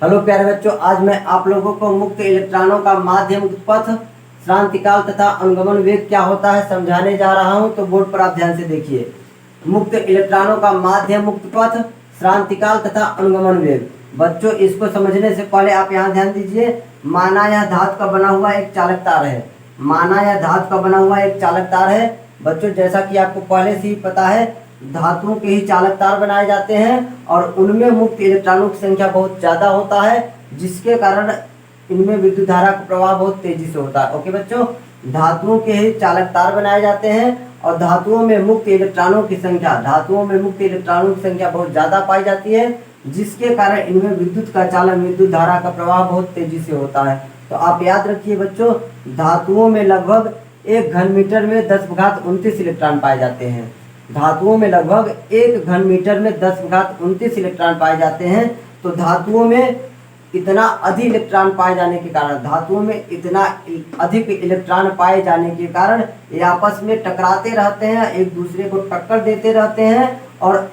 Hello प्यारे बच्चों, आज मैं आप लोगों को मुक्त इलेक्ट्रॉनों का माध्य मुक्त पथ, श्रांतिकाल तथा अनुगमन वेग क्या होता है समझाने जा रहा हूं। तो बोर्ड पर आप ध्यान से देखिए। मुक्त इलेक्ट्रॉनों का माध्य मुक्त पथ, श्रांतिकाल तथा अनुगमन वेग। बच्चों, इसको समझने से पहले आप यहाँ ध्यान दीजिए। माना यह धातु का बना हुआ एक चालक तार है। माना यह धातु का बना हुआ एक चालक तार है। बच्चों, जैसा कि आपको पहले से ही पता है, धातुओं के ही चालक तार बनाए जाते हैं और उनमें मुक्त इलेक्ट्रॉनों की संख्या बहुत ज़्यादा होता है, जिसके कारण इनमें विद्युत धारा का प्रवाह बहुत तेजी से होता है। ओके बच्चों, धातुओं के ही चालक तार बनाए जाते हैं और धातुओं में मुक्त इलेक्ट्रॉनों की संख्या बहुत ज़्यादा पाई जाती है, जिसके कारण इनमें विद्युत का चालन, विद्युत धारा का प्रवाह बहुत तेजी से होता है। तो आप याद रखिए बच्चों, धातुओं में लगभग 1 घन मीटर में 10⁻29 इलेक्ट्रॉन पाए जाते हैं। धातुओं में लगभग 1 घन मीटर में 10⁻29 इलेक्ट्रॉन पाए जाते हैं। तो धातुओं में इतना अधिक इलेक्ट्रॉन पाए जाने के कारण, ये आपस में टकराते रहते हैं, एक दूसरे को टक्कर देते रहते हैं और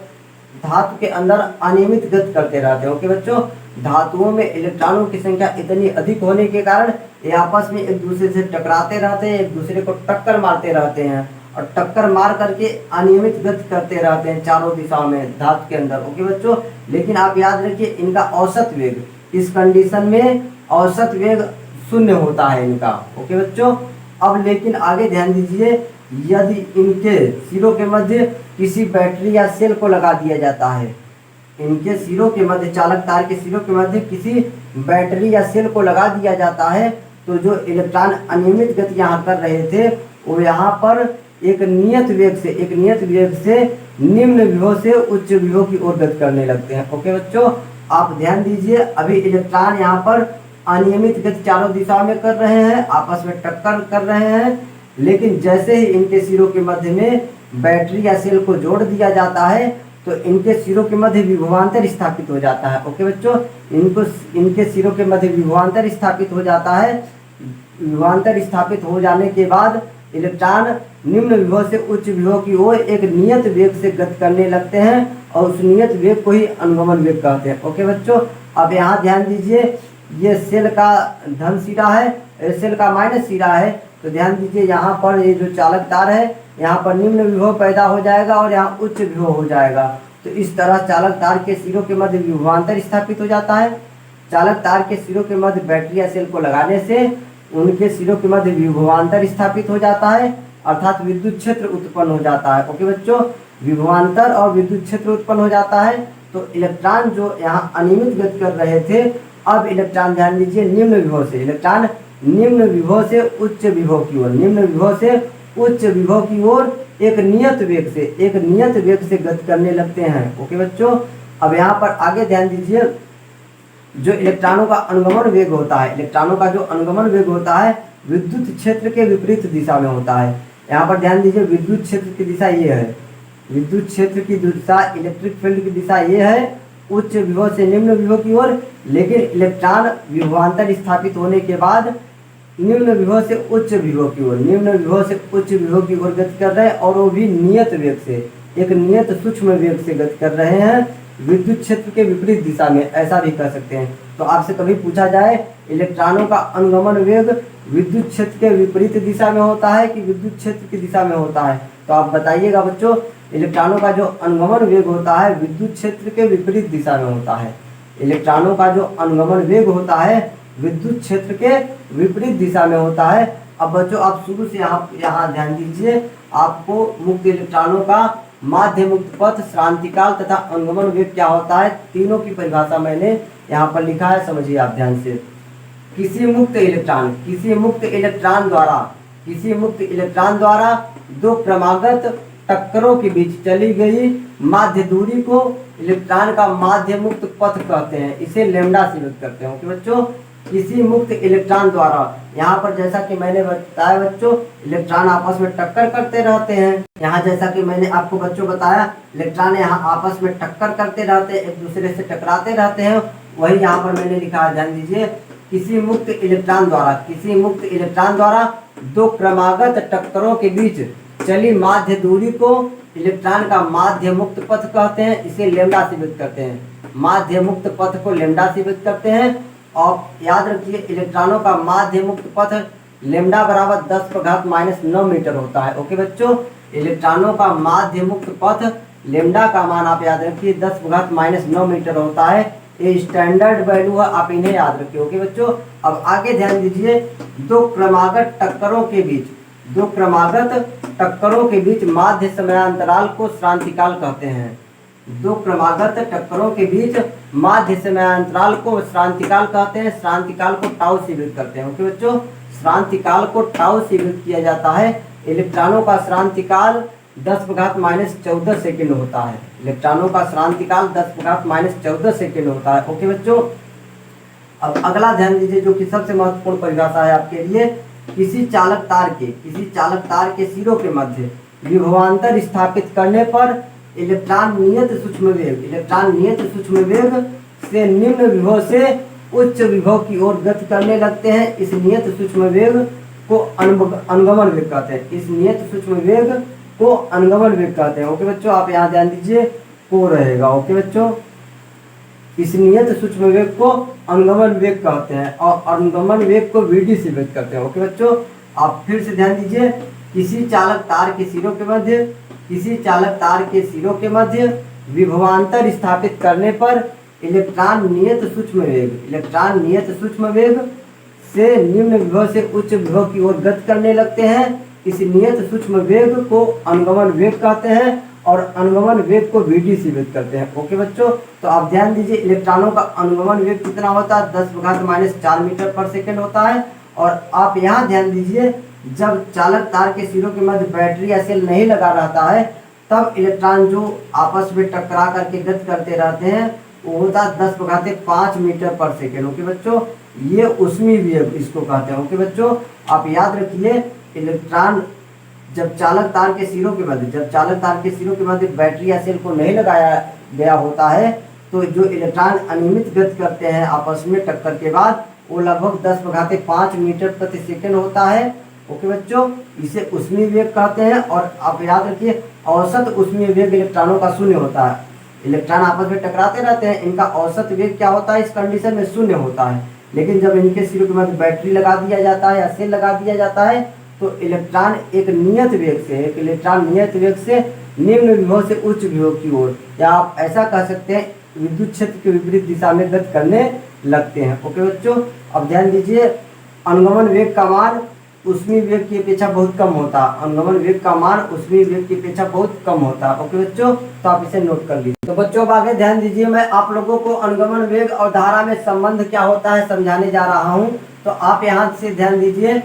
धातु के अंदर अनियमित गति करते रहते हैं। ओके बच्चों, धातुओं में इलेक्ट्रॉनों की संख्या इतनी अधिक होने के कारण ये आपस में एक दूसरे से टकराते रहते हैं, एक दूसरे को टक्कर मारते रहते हैं और टक्कर मार करके अनियमित गति करते रहते हैं चारों दिशाओं में धातु के अंदर। ओके बच्चों, लेकिन आप याद रखिए, इनका औसत वेग, इस कंडीशन में औसत वेग 0 होता है इनका। ओके बच्चों, अब लेकिन आगे ध्यान दीजिए, यदि इनके सिरों के मध्य किसी बैटरी या सेल को लगा दिया जाता है, इनके सिरों के मध्य, चालक तार के सिरों के मध्य किसी बैटरी या सेल को लगा दिया जाता है, तो जो इलेक्ट्रॉन अनियमित गति यहाँ कर रहे थे वो यहाँ पर एक नियत वेग से निम्न विभव से उच्च विभव की ओर गति करने लगते हैं। ओके बच्चों, आप ध्यान दीजिए, अभी इलेक्ट्रॉन यहाँ पर अनियमित गति चारों दिशाओं में कर रहे हैं, आपस में टक्कर कर रहे हैं, लेकिन जैसे ही इनके सिरों के मध्य में बैटरी या सेल को जोड़ दिया जाता है तो इनके सिरों के मध्य विभवांतर स्थापित हो जाता है। ओके बच्चों, इनके सिरों के मध्य विभवांतर स्थापित हो जाता है। विभवांतर स्थापित हो जाने के बाद इलेक्ट्रॉन निम्न विभव से उच्च विभव की ओर एक नियत वेग से गति करने लगते हैं और उस नियत वेग को ही अनुगमन वेग कहते हैं। ओके बच्चों, अब यहाँ ध्यान दीजिए, ये सेल का धन सिरा है, सेल का माइनस सिरा है। तो ध्यान दीजिए, यहाँ पर ये जो चालक तार है, यहाँ पर निम्न विभव पैदा हो जाएगा और यहाँ उच्च विभव हो जाएगा। तो इस तरह चालक तार के सिरों के मध्य विभवांतर स्थापित हो जाता है। चालक तार के सिरों के मध्य बैटरी या सेल को लगाने से उनके सिरों के मध्य विभवांतर स्थापित हो जाता है, अर्थात विद्युत क्षेत्र उत्पन्न हो जाता है। ओके बच्चों, विभवांतर और विद्युत क्षेत्र उत्पन्न हो जाता है। तो इलेक्ट्रॉन जो यहाँ अनियमित गति कर रहे थे, अब इलेक्ट्रॉन ध्यान दीजिए, निम्न विभव से उच्च विभव की ओर एक नियत वेग से गति करने लगते हैं। ओके बच्चों, अब यहाँ पर आगे ध्यान दीजिए, जो इलेक्ट्रॉनों का अनुगमन वेग होता है, विद्युत क्षेत्र के विपरीत दिशा में होता है। यहाँ पर ध्यान दीजिए, विद्युत क्षेत्र की दिशा ये है, विद्युत क्षेत्र की दिशा, इलेक्ट्रिक फील्ड की दिशा ये है, उच्च विभव से निम्न विभव की ओर। लेकिन इलेक्ट्रॉन विभवांतर स्थापित होने के बाद निम्न विभव से उच्च विभव की ओर गति कर रहे हैं और वो भी नियत वेग से, एक नियत सूक्ष्म वेग से गति कर रहे हैं, विद्युत क्षेत्र के विपरीत दिशा में, ऐसा भी कह सकते हैं। तो आपसे कभी पूछा जाए इलेक्ट्रॉनों का अनुगमन वेग विद्युत क्षेत्र के विपरीत दिशा में होता है कि विद्युत क्षेत्र की दिशा में होता है, तो आप बताइएगा बच्चों। इलेक्ट्रॉनों का जो अनुगमन वेग होता है विद्युत क्षेत्र के विपरीत दिशा में होता है। इलेक्ट्रॉनों का जो अनुगमन वेग होता है विद्युत क्षेत्र के विपरीत दिशा में होता है। अब बच्चों, आप शुरू से यहाँ ध्यान दीजिए, आपको मुक्त इलेक्ट्रॉनों का माध्य मुक्त पथ, श्रांतिकाल तथा अनुगमन वेग क्या होता है, तीनों की परिभाषा मैंने यहाँ पर लिखा है, समझिए आप ध्यान से। किसी मुक्त इलेक्ट्रॉन द्वारा दो क्रमागत टक्करों के बीच चली गई माध्य दूरी को इलेक्ट्रॉन का माध्य मुक्त पथ कहते हैं, इसे लैम्डा से व्यक्त करते हैं। ओके बच्चों, किसी मुक्त इलेक्ट्रॉन द्वारा, यहाँ पर जैसा कि मैंने बताया बच्चों, इलेक्ट्रॉन आपस में टक्कर करते रहते हैं। यहाँ जैसा कि मैंने आपको बच्चों बताया, इलेक्ट्रॉन यहाँ आपस में टक्कर करते रहते हैं, एक दूसरे से टकराते रहते हैं। वही यहाँ पर मैंने लिखा है, ध्यान दीजिए, किसी मुक्त इलेक्ट्रॉन द्वारा दो क्रमागत टक्करों के बीच चली माध्य दूरी को इलेक्ट्रॉन का माध्य मुक्त पथ कहते हैं, इसे लैम्डा से व्यक्त करते हैं। माध्य मुक्त पथ को लेमडा से व्यक्त करते हैं। और याद रखिए इलेक्ट्रॉनों का माध्य मुक्त पथ लेमडा बराबर 10⁻⁹ मीटर होता है। ओके बच्चों, इलेक्ट्रॉनों का माध्य मुक्त पथ लेमडा का मान आप याद रखिए 10⁻⁹ मीटर होता है। ये स्टैंडर्ड वैल्यू है, आप इन्हें याद रखिए। ओके बच्चों, अब आगे ध्यान दीजिए, दो क्रमागत टक्करों के बीच माध्य समयांतराल को श्रांतिकाल कहते हैं। दो क्रमागत टक्करों के बीच माध्य समयांतराल को श्रांतिकाल कहते हैं। श्रांतिकाल को टाउ से व्यक्त करते हैं। ओके बच्चों, श्रांतिकाल को टाउ से व्यक्त किया जाता है। इलेक्ट्रॉनों का श्रांतिकाल 10⁻⁴ सेकेंड होता है। इलेक्ट्रॉनों का श्रांतिकाल 10⁻⁴ सेकेंड होता है। ओके बच्चों, अब अगला ध्यान दीजिए जो कि सबसे महत्वपूर्ण परिभाषा है आपके लिए। किसी चालक तार के सिरों के मध्य विभवांतर स्थापित करने पर इलेक्ट्रॉन नियत सूक्ष्म वेग से निम्न विभव से उच्च विभव की ओर गति करने लगते हैं। इस नियत सूक्ष्म वेग को अनुगमन वेग कहते हैं। इस नियत सूक्ष्म वेग को अनुगमन वेग कहते हैं। ओके बच्चों, आप यहाँ ध्यान दीजिए, को रहेगा। ओके बच्चों, इस नियत सूक्ष्म वेग को अनुगमन वेग कहते हैं और अनुगमन वेग को वीडी से व्यक्त करते हैं। ओके बच्चों, आप फिर से ध्यान दीजिए, किसी चालक तार के सिरों के मध्य विभवांतर स्थापित करने पर इलेक्ट्रॉन नियत सूक्ष्म वेग से निम्न विभव से उच्च विभव की ओर गति करने लगते हैं। इस नियत सूक्ष्म वेग को अनुगमन वेग कहते हैं और अनुगमन वेग को वीडी से व्यक्त करते हैं। ओके बच्चों, तो आप ध्यान दीजिए, इलेक्ट्रॉनों का अनुगमन वेग कितना होता है? 10⁻⁴ मीटर पर सेकेंड होता है। और आप यहाँ ध्यान दीजिए, जब चालक तार के सिरों के मध्य बैटरी या सेल नहीं लगा रहता है तब इलेक्ट्रॉन जो आपस में टकरा करके गति करते रहते हैं वो होता है 10⁵ मीटर पर सेकेंड। ओके बच्चों, ये ऊष्मीय वेग इसको कहते हैं। ओके बच्चों, आप याद रखिए, इलेक्ट्रॉन जब चालक तार के सिरों के मध्य बैटरी या सेल को नहीं लगाया गया होता है तो जो इलेक्ट्रॉन अनियमित गति करते हैं आपस में टक्कर के बाद, वो लगभग 10⁵ मीटर प्रति सेकेंड होता है। ओके बच्चों, इसे ऊष्मीय वेग कहते हैं। और आप याद रखिए, औसत ऊष्मीय वेग इलेक्ट्रॉनों का 0 होता है। इलेक्ट्रॉन आपस में टकराते रहते हैं, इनका औसत वेग क्या होता है? इस कंडीशन में 0 होता है। लेकिन जब इनके सिरों के मध्य बैटरी लगा दिया जाता है या सेल लगा दिया जाता है तो इलेक्ट्रॉन एक नियत वेग से निम्न विभव से उच्च विभव की ओर, या आप ऐसा कह सकते हैं विद्युत क्षेत्र के विपरीत दिशा में गति करने लगते हैं। ओके बच्चों, अब ध्यान दीजिए, अनुगमन वेग का मान ऊष्मीय वेग की अपेक्षा बहुत कम होता है। ओके बच्चों, तो आप इसे नोट कर लीजिए। तो बच्चों अब आगे ध्यान दीजिए, मैं आप लोगों को अनुगमन वेग और धारा में संबंध क्या होता है समझाने जा रहा हूँ। तो आप यहाँ से ध्यान दीजिए,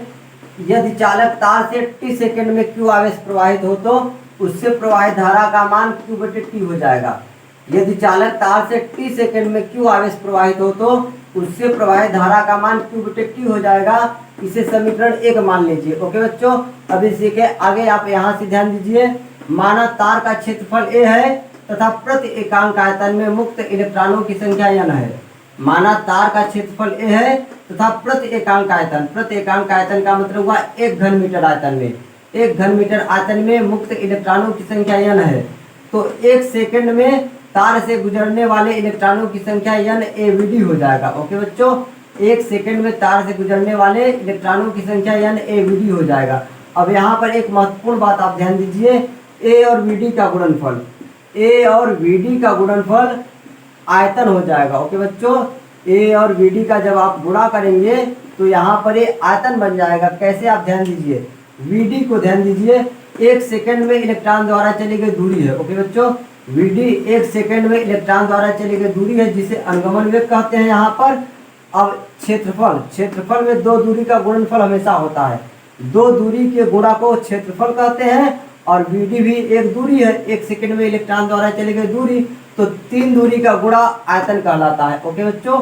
यदि चालक तार से t सेकेंड में q आवेश प्रवाहित हो तो उससे प्रवाहित धारा का मान q/t हो जाएगा। यदि चालक तार से t सेकेंड में q आवेश प्रवाहित हो तो उससे प्रवाहित धारा का मान q/t हो जाएगा। इसे समीकरण 1 मान लीजिए। ओके बच्चों, अब इसी के आगे आप यहाँ से ध्यान दीजिए, माना तार का क्षेत्रफल a है तथा प्रति एकांक आयतन में मुक्त इलेक्ट्रॉनों की संख्या n है। माना तार का क्षेत्रफल a है तथा प्रति एकांक आयतन का मतलब हुआ 1 घन मीटर आयतन में मुक्त इलेक्ट्रॉनों की संख्या n है। तो 1 सेकंड में तार से गुजरने वाले इलेक्ट्रॉनों की संख्या n AVD हो जाएगा। ओके बच्चों, 1 सेकंड में तार से गुजरने वाले इलेक्ट्रॉनों की संख्या n AVD हो जाएगा। अब यहाँ पर एक महत्वपूर्ण बात आप ध्यान दीजिए, A और VD का गुणनफल आयतन हो जाएगा। ओके बच्चों, A और VD का जब आप गुणा करेंगे तो यहाँ पर ये आयतन बन जाएगा। कैसे? आप ध्यान दीजिए, VD को ध्यान दीजिए, 1 सेकंड में इलेक्ट्रॉन द्वारा चली गई दूरी है। ओके बच्चों, VD 1 सेकंड में इलेक्ट्रॉन द्वारा चली गई दूरी है जिसे अनुगमन वेग कहते हैं यहाँ पर। अब क्षेत्रफल में 2 दूरी का गुणनफल हमेशा होता है। 2 दूरी के गुणा को क्षेत्रफल कहते हैं और VD भी एक दूरी है, 1 सेकंड में इलेक्ट्रॉन द्वारा चली गई दूरी, तो 3 दूरी का गुणा आयतन कहलाता है। ओके बच्चों,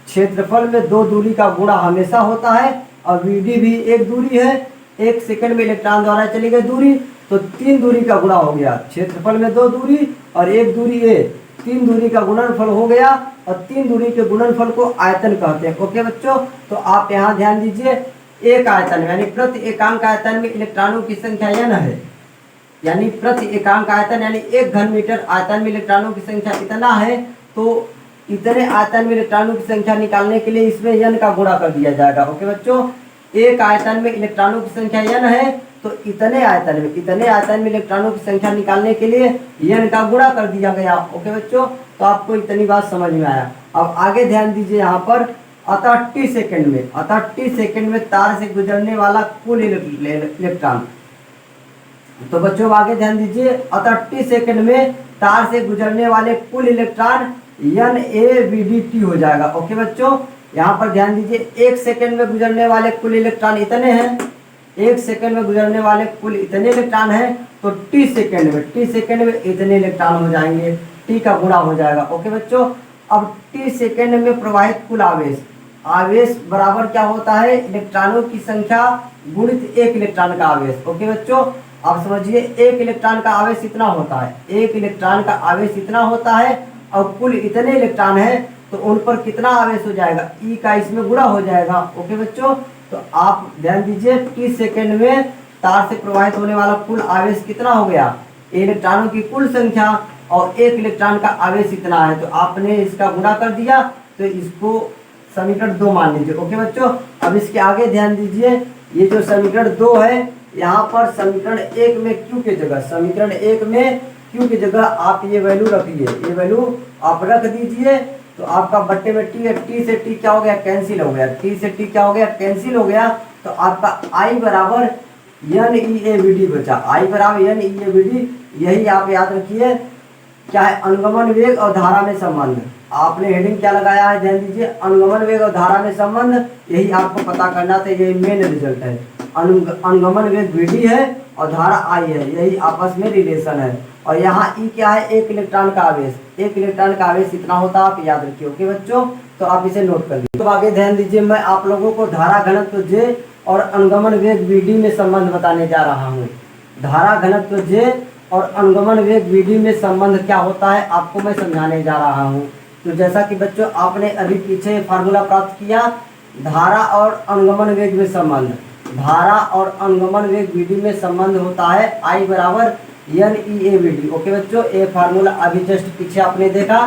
क्षेत्रफल में 2 दूरी का गुणा हमेशा होता है और VD भी एक दूरी है, 1 सेकंड में इलेक्ट्रॉन द्वारा चली गई दूरी, तो 3 दूरी का गुणा हो गया। क्षेत्रफल में 2 दूरी और 1 दूरी A, 3 दूरी का गुणनफल हो गया और 3 दूरी के गुणनफल को आयतन कहते हैं। ओके बच्चों, तो आप यहाँ ध्यान दीजिए, एक आयतन यानी प्रति एकांक आयतन में इलेक्ट्रॉनों की संख्या n है, यानी प्रति एकांक आयतन यानी 1 घन मीटर आयतन में इलेक्ट्रॉनों की संख्या इतना है। तो इतने आयतन में इलेक्ट्रॉनों की संख्या निकालने के लिए इसमें n का गुणा कर दिया जाएगा। ओके बच्चों, एक आयतन में इलेक्ट्रॉनों की संख्या n है तो इतने आयतन में इलेक्ट्रॉनों की संख्या निकालने के लिए n का गुणा कर दिया गया। ओके बच्चों, तो आपको इतनी बात समझ में आया। अब आगे ध्यान दीजिए यहाँ पर, अतः t सेकंड में तार से गुजरने वाला कुल इलेक्ट्रॉन। तो बच्चों आगे ध्यान दीजिए, अतः t सेकंड में तार से गुजरने वाले कुल इलेक्ट्रॉन NaVdT हो जाएगा। ओके बच्चों, यहाँ पर ध्यान दीजिए, एक सेकंड में गुजरने वाले कुल इलेक्ट्रॉन इतने हैं, एक सेकंड में गुजरने वाले कुल इतने इलेक्ट्रॉन हैं, तो t सेकंड में इतने इलेक्ट्रॉन हो जाएंगे, t का गुणा हो जाएगा। ओके बच्चों, अब t सेकंड में प्रवाहित कुल आवेश बराबर क्या होता है, इलेक्ट्रॉनों की संख्या गुणित एक इलेक्ट्रॉन का आवेश। ओके बच्चों, आप समझिए, एक इलेक्ट्रॉन का आवेश इतना होता है, एक इलेक्ट्रॉन का आवेश इतना होता है, और कुल इतने इलेक्ट्रॉन है तो उन पर कितना आवेश हो जाएगा, ई का इसमें गुणा हो जाएगा। ओके बच्चों, तो आप ध्यान दीजिए, टी सेकंड में तार से प्रवाहित होने वाला कुल आवेश कितना हो गया, इलेक्ट्रॉनों की कुल संख्या, और एक इलेक्ट्रॉन का आवेश इतना है, तो आपने इसका गुणा कर दिया, तो इसको समीकरण 2 मान लीजिए। ओके बच्चों, अब इसके आगे ध्यान दीजिए, ये जो समीकरण 2 है, यहाँ पर समीकरण 1 में Q की जगह, समीकरण 1 में Q की जगह आप ये वैल्यू रखिए, ये वैल्यू आप रख दीजिए, तो आपका बट्टे में t है, t से t क्या हो गया, कैंसिल हो गया, t से t क्या हो गया, कैंसिल हो गया, तो आपका I बराबर NeAVD बचा, I बराबर NeAVD। यही आप याद रखिए, क्या है, अनुगमन वेग और धारा में संबंध। आपने हेडिंग क्या लगाया है, ध्यान दीजिए, अनुगमन वेग और धारा में संबंध, यही आपको पता करना था, यही मेन रिजल्ट है। अनुगमन वेग Vd है और धारा I है, यही आपस में रिलेशन है। और यहाँ E क्या है, एक इलेक्ट्रॉन का आवेश, एक इलेक्ट्रॉन का आवेश इतना होता है, आप याद रखिए। ओके बच्चों, तो आप इसे नोट कर लीजिए। तो आगे ध्यान दीजिए, मैं आप लोगों को धारा घनत्व J और अनुगमन वेग Vd में संबंध बताने जा रहा हूँ। धारा घनत्व J और अनुगमन वेग Vd में संबंध क्या होता है, आपको मैं समझाने जा रहा हूँ। तो जैसा कि बच्चों आपने अभी पीछे फार्मूला प्राप्त किया, धारा और अनुगमन वेग में संबंध, धारा और अनुगमन वेग Vd में संबंध होता है I बराबर NeAVD। ओके बच्चों, ये फार्मूला अभी जस्ट पीछे आपने देखा।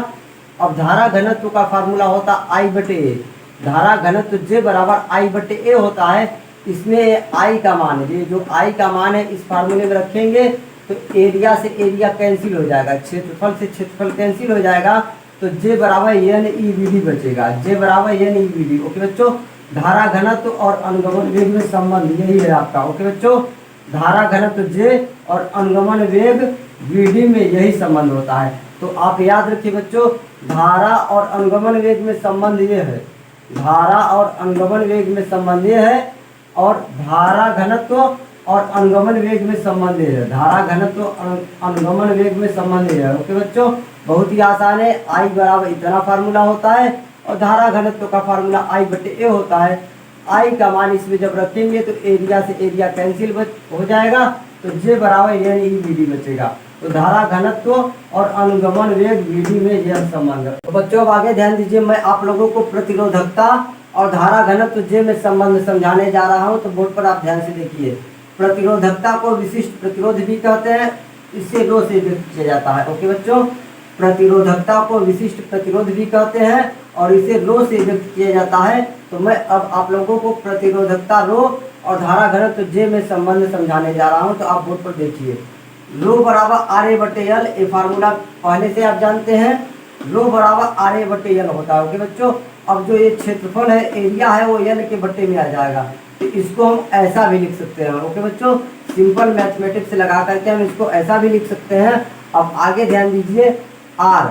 अब धारा घनत्व का फार्मूला होता I बटे A, धारा घनत्व J बराबर I बटे A होता है। इसमें I का मान है, ये जो I का मान है इस फार्मूले में रखेंगे तो एरिया से एरिया कैंसिल हो जाएगा, क्षेत्रफल से क्षेत्रफल कैंसिल हो जाएगा, तो J बराबर NeVD बचेगा, J बराबर NeVD। ओके बच्चों, धारा घनत्व और अनुगमन वेग में संबंध यही है आपका। ओके बच्चों, धारा घनत्व J और अनुगमन वेग Vd में यही संबंध होता है। तो आप याद रखिए बच्चों, धारा और अनुगमन वेग में संबंध ये है, धारा और अनुगमन वेग में संबंध ये है, और धारा घनत्व और अनुगमन वेग में संबंध है, धारा घनत्व अनुगमन वेग में संबंध है। ओके बच्चों, बहुत ही आसान है, I बराबर इतना फार्मूला होता है और धारा घनत्व का फार्मूला I बटे A होता है। I का मान इसमें जब रखेंगे तो एरिया से एरिया कैंसिल हो जाएगा, तो J बराबर NeVD बचेगा। तो धारा घनत्व और अनुगमन वेग Vd में यह संबंध है। तो बच्चों अब आगे ध्यान दीजिए, मैं आप लोगों को प्रतिरोधकता और धारा घनत्व J में संबंध समझाने जा रहा हूँ, तो बोर्ड पर आप ध्यान से देखिए। प्रतिरोधकता को विशिष्ट प्रतिरोध भी कहते हैं, इससे रो से व्यक्त किया जाता है। ओके बच्चों, प्रतिरोधकता को विशिष्ट प्रतिरोध भी कहते हैं और इसे रो से व्यक्त किया जाता है। तो मैं अब आप लोगों को प्रतिरोधकता रो और धारा घनत्व J में संबंध समझाने जा रहा हूं। तो आप बोर्ड पर देखिए, रो बराबर RA बटे L, ये फार्मूला पहले से आप जानते हैं, रो बराबर RA बटे L होता है। ओके बच्चों, अब जो ये क्षेत्रफल है, एरिया है, वो L के बट्टे में आ जाएगा, तो इसको हम ऐसा भी लिख सकते हैं। ओके बच्चों, सिंपल मैथमेटिक्स लगा करके हम इसको ऐसा भी लिख सकते हैं। अब आगे ध्यान दीजिए, R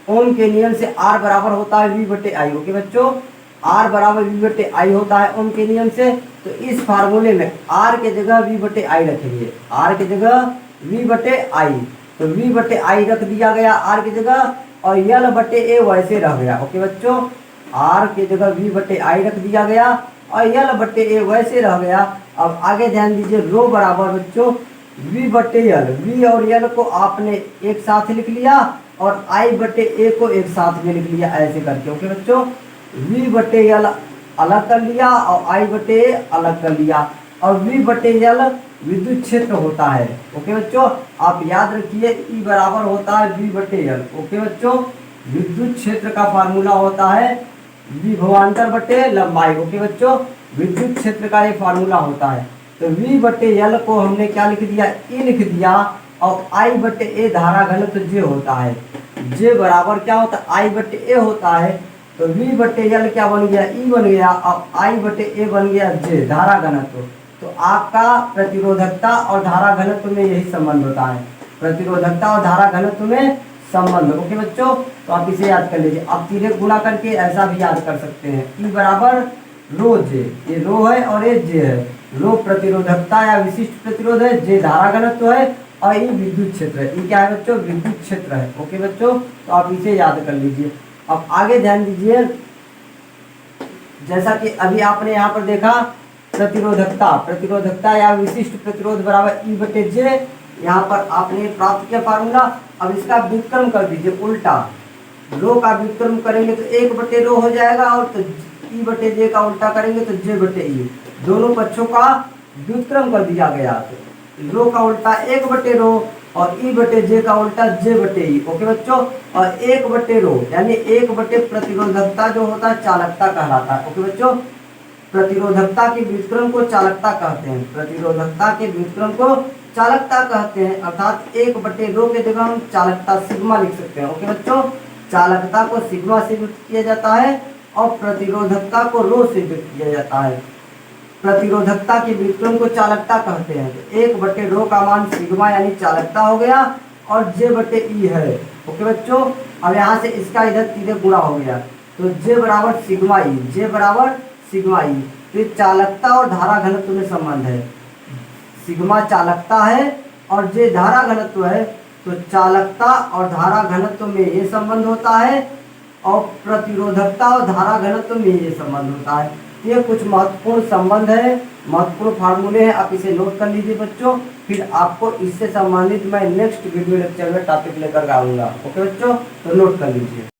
ओम के नियम से R बराबर होता है V बटे I। ओके बच्चों, R बराबर V बटे I होता है ओम के नियम से। तो इस फार्मूले में R के जगह V बटे I रखेंगे, R के जगह V बटे I, तो V बटे I रख दिया गया R की जगह, और L बटे A वैसे रह गया। ओके बच्चों, R के जगह V बटे I रख दिया गया और L बटे A वैसे रह गया। अब आगे ध्यान दीजिए, रो बराबर बच्चों V बटे L, V और L को आपने एक साथ लिख लिया और I बटे A को एक साथ में लिख लिया, ऐसे करके। ओके बच्चों, V बटे L अलग कर लिया और I बटे A अलग कर लिया, और V बटे L विद्युत क्षेत्र होता है। ओके बच्चों, आप याद रखिए, E बराबर होता है V बटे L। ओके बच्चों, विद्युत क्षेत्र का फार्मूला होता है विभवांतर बटे लंबाई। ओके बच्चों, विद्युत क्षेत्र का ये फार्मूला होता है। तो V बटे L को हमने क्या लिख दिया, E लिख दिया, और I बटे A धारा घनत्व J होता है। J बराबर क्या होता है, I बटे A होता है। तो V बटे L क्या बन गया, E बन गया, और I बटे A बन गया J धारा घनत्व। तो आपका प्रतिरोधकता और धारा घनत्व में यही संबंध होता है, प्रतिरोधकता और धारा घनत्व में संबंध। ओके बच्चों, तो आप इसे याद कर लीजिए। आप सीधे गुणा करके ऐसा भी याद कर सकते हैं, E बराबर रो जे, ये रो है और ये जे है। रो प्रतिरोधकता या विशिष्ट प्रतिरोध है, जे धारा घनत्व है, और ये विद्युत क्षेत्र है। ये क्या है बच्चों, विद्युत क्षेत्र है। ओके बच्चों, तो आप इसे याद कर लीजिए। अब आगे ध्यान दीजिए, जैसा कि अभी आपने यहाँ पर देखा प्रतिरोधकता, प्रतिरोधकता या विशिष्ट प्रतिरोध बराबर E बटे जे, यहाँ पर आपने प्राप्त किया फार्मूला। अब इसका व्युत्क्रम कर दीजिए उल्टा, रो का व्युत्क्रम करेंगे तो 1 बटे रो हो जाएगा, और तो E बटे जे का उल्टा करेंगे तो J बटे E, दोनों पक्षों का व्युत्क्रम कर दिया गया। तो रो का उल्टा 1 बटे रो और E बटे जे का उल्टा J बटे E। ओके बच्चों, और 1 बटे रो यानी 1 बटे प्रतिरोधकता जो होता है चालकता कहलाता है। ओके बच्चों, प्रतिरोधकता के व्युत्क्रम को चालकता कहते हैं, प्रतिरोधकता के व्युत्क्रम को चालकता कहते हैं, अर्थात 1 बटे रो के जगह हम चालकता सिग्मा लिख सकते हैं। ओके बच्चों, चालकता को सिग्मा से व्यक्त किया जाता है और प्रतिरोधकता को रो से व्यक्त किया जाता है। प्रतिरोधकता के व्युत्क्रम को चालकता कहते हैं। तो 1 बटे रो का मान सिग्मा यानी चालकता हो गया, और J बटे E है। ओके बच्चों, अब यहाँ से इसका इधर सीधे गुणा हो गया, तो J बराबर सिग्मा E, J बराबर सिग्मा E। तो ये चालकता और धारा घनत्व में संबंध है, सिग्मा चालकता है और J धारा घनत्व है। तो चालकता और धारा घनत्व में ये संबंध होता है, और प्रतिरोधकता और धारा घनत्व में ये संबंध होता है। ये कुछ महत्वपूर्ण संबंध है, महत्वपूर्ण फार्मूले हैं, आप इसे नोट कर लीजिए बच्चों। फिर आपको इससे संबंधित मैं नेक्स्ट वीडियो लेक्चर में टॉपिक लेकर आऊँगा। ओके बच्चों, तो नोट कर लीजिए।